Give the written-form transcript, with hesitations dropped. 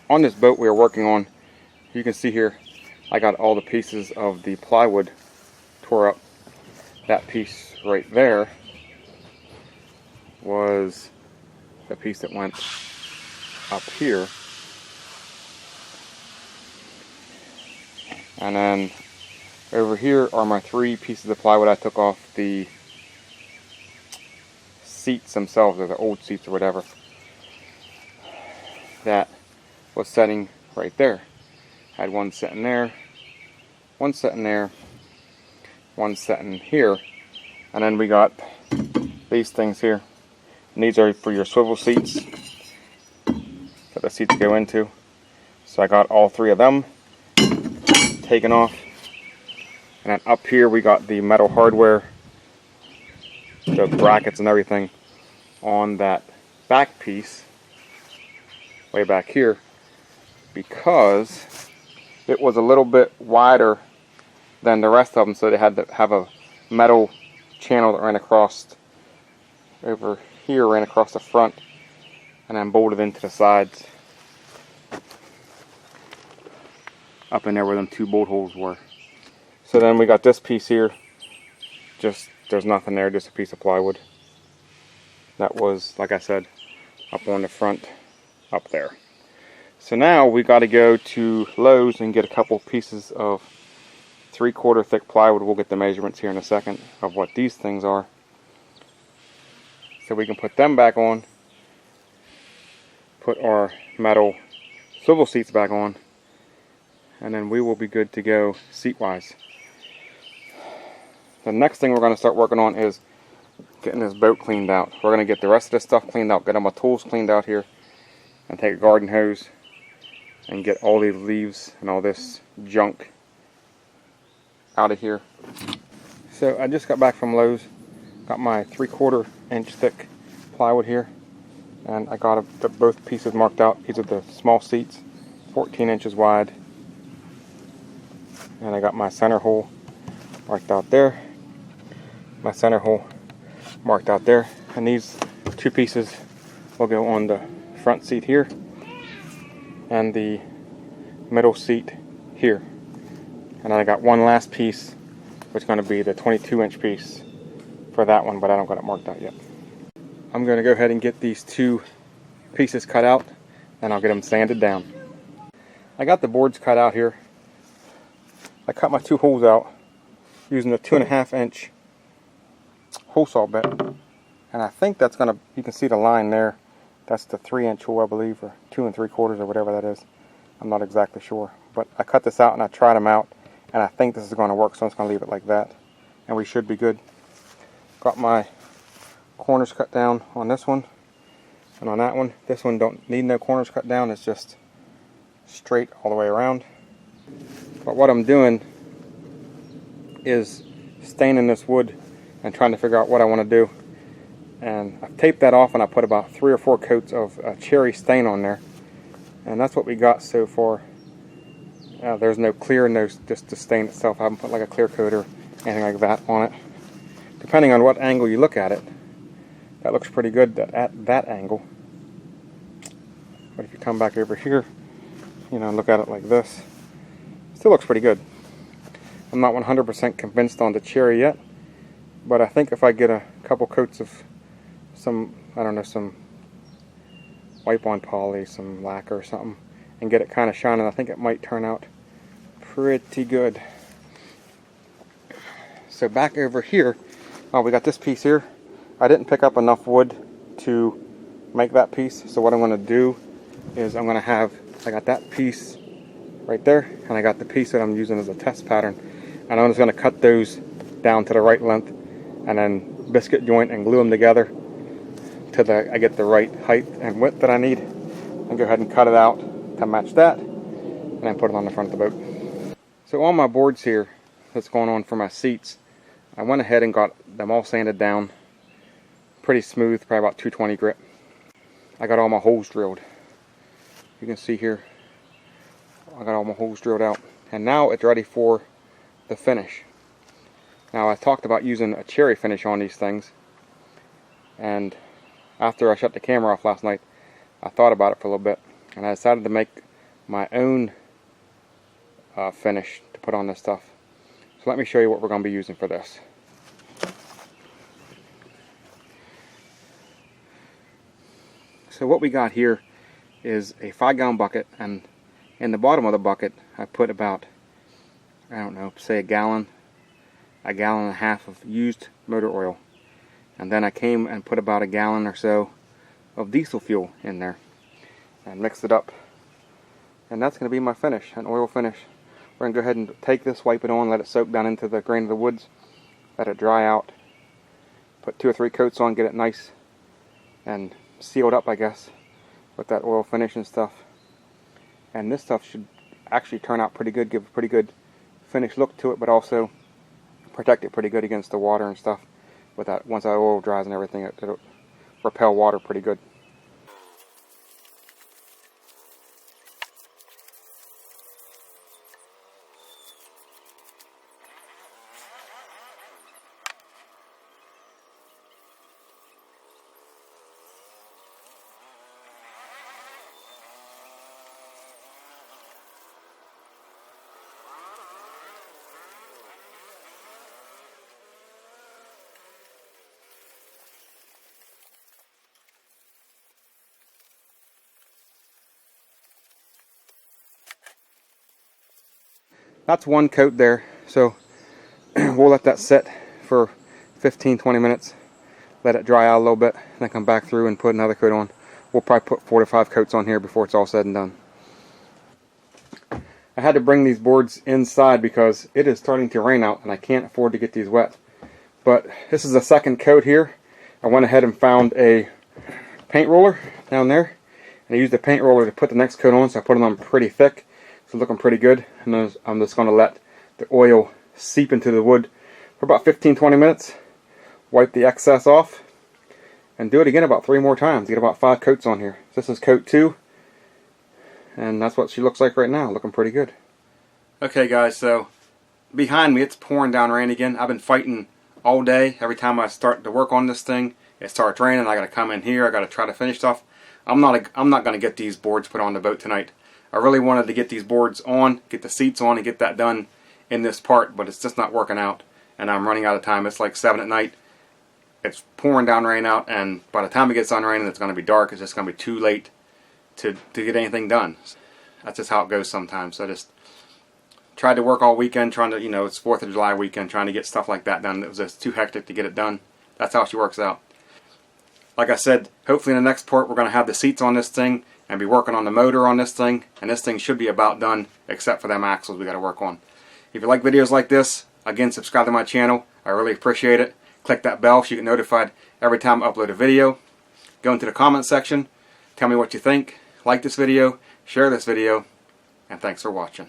on this boat we are working on, you can see here, I got all the pieces of the plywood tore up. That piece right there was the piece that went up here. And then over here are my 3 pieces of plywood I took off the seats themselves, or the old seats or whatever. That was setting right there. I had one sitting there, one sitting there, one sitting here, and then we got these things here. And these are for your swivel seats that the seats go into. So I got all 3 of them taken off. And then up here we got the metal hardware, the brackets and everything on that back piece way back here, because it was a little bit wider than the rest of them, so they had to have a metal channel that ran across over here, ran across the front, and then bolted into the sides up in there where them 2 bolt holes were. So then we got this piece here, just there's nothing there, just a piece of plywood that was, like I said, up on the front up there. So now we got to go to Lowe's and get a couple pieces of 3/4 thick plywood. We'll get the measurements here in a second of what these things are, so we can put them back on, put our metal swivel seats back on, and then we will be good to go seat wise. The next thing we're going to start working on is getting this boat cleaned out. We're going to get the rest of this stuff cleaned out, get all my tools cleaned out here, and take a garden hose and get all these leaves and all this junk out of here. So I just got back from Lowe's, got my 3/4 inch thick plywood here, and I got both pieces marked out. These are the small seats, 14 inches wide, and I got my center hole marked out there, my center hole marked out there, and these 2 pieces will go on the front seat here and the middle seat here. And then I got one last piece, which is going to be the 22-inch piece for that one, but I don't got it marked out yet. I'm going to go ahead and get these 2 pieces cut out, and I'll get them sanded down. I got the boards cut out here. I cut my 2 holes out using a 2.5-inch hole saw bit, and I think that's going to, you can see the line there, that's the 3-inch hole, I believe, or 2 3/4 or whatever that is. I'm not exactly sure, but I cut this out and I tried them out, and I think this is going to work, so I'm just going to leave it like that, and we should be good. Got my corners cut down on this one and on that one. This one don't need no corners cut down, it's just straight all the way around. But what I'm doing is staining this wood and trying to figure out what I want to do. And I've taped that off, and I put about 3 or 4 coats of cherry stain on there, and that's what we got so far. There's no clear, no, just the stain itself. I haven't put like a clear coat or anything like that on it. Depending on what angle you look at it, that looks pretty good at that angle. But if you come back over here, you know, look at it like this, it still looks pretty good. I'm not 100% convinced on the cherry yet, but I think if I get a couple coats of some, I don't know, some wipe-on poly, some lacquer or something, and get it kind of shining, I think it might turn out pretty good. So back over here, we got this piece here. I didn't pick up enough wood to make that piece, so what I'm going to do is I'm going to have, I got that piece right there, and I got the piece that I'm using as a test pattern, and I'm just going to cut those down to the right length, and then biscuit joint and glue them together till I get the right height and width that I need, and go ahead and cut it out to match that, and then put it on the front of the boat. So on my boards here that's going on for my seats, I went ahead and got them all sanded down pretty smooth, probably about 220 grit. I got all my holes drilled. You can see here, I got all my holes drilled out, and now it's ready for the finish. Now I talked about using a cherry finish on these things, and after I shut the camera off last night, I thought about it for a little bit, and I decided to make my own finish to put on this stuff. So let me show you what we're going to be using for this. So what we got here is a 5-gallon bucket, and in the bottom of the bucket I put about, I don't know, say a gallon and a half of used motor oil. And then I came and put about a gallon or so of diesel fuel in there and mixed it up. And that's going to be my finish, an oil finish. We're going to go ahead and take this, wipe it on, let it soak down into the grain of the woods, let it dry out, put 2 or 3 coats on, get it nice and sealed up, I guess, with that oil finish and stuff. And this stuff should actually turn out pretty good, give a pretty good finished look to it, but also protect it pretty good against the water and stuff. With that, once that oil dries and everything, it'll repel water pretty good. That's one coat there, so we'll let that sit for 15-20 minutes, let it dry out a little bit, then come back through and put another coat on. We'll probably put 4 to 5 coats on here before it's all said and done. I had to bring these boards inside because it is starting to rain out and I can't afford to get these wet. But this is the second coat here. I went ahead and found a paint roller down there, and I used the paint roller to put the next coat on, so I put it on pretty thick. It's looking pretty good, and then I'm just going to let the oil seep into the wood for about 15-20 minutes, wipe the excess off, and do it again about 3 more times to get about 5 coats on here. This is coat 2, and that's what she looks like right now, looking pretty good. Okay guys, so behind me it's pouring down rain again. I've been fighting all day. Every time I start to work on this thing, it starts raining. I got to come in here, I got to try to finish stuff. I'm not going to get these boards put on the boat tonight. I really wanted to get these boards on, get the seats on, and get that done in this part, but it's just not working out, and I'm running out of time. It's like 7 at night. It's pouring down rain out, and by the time it gets on raining, it's going to be dark. It's just going to be too late to get anything done. That's just how it goes sometimes. So I just tried to work all weekend, trying to, it's 4th of July weekend, trying to get stuff like that done. It was just too hectic to get it done. That's how she works out. Like I said, hopefully in the next part we're going to have the seats on this thing and be working on the motor on this thing, and this thing should be about done except for them axles we got to work on. If you like videos like this, again, subscribe to my channel. I really appreciate it. Click that bell so you get notified every time I upload a video. Go into the comment section, tell me what you think, like this video, share this video, and thanks for watching.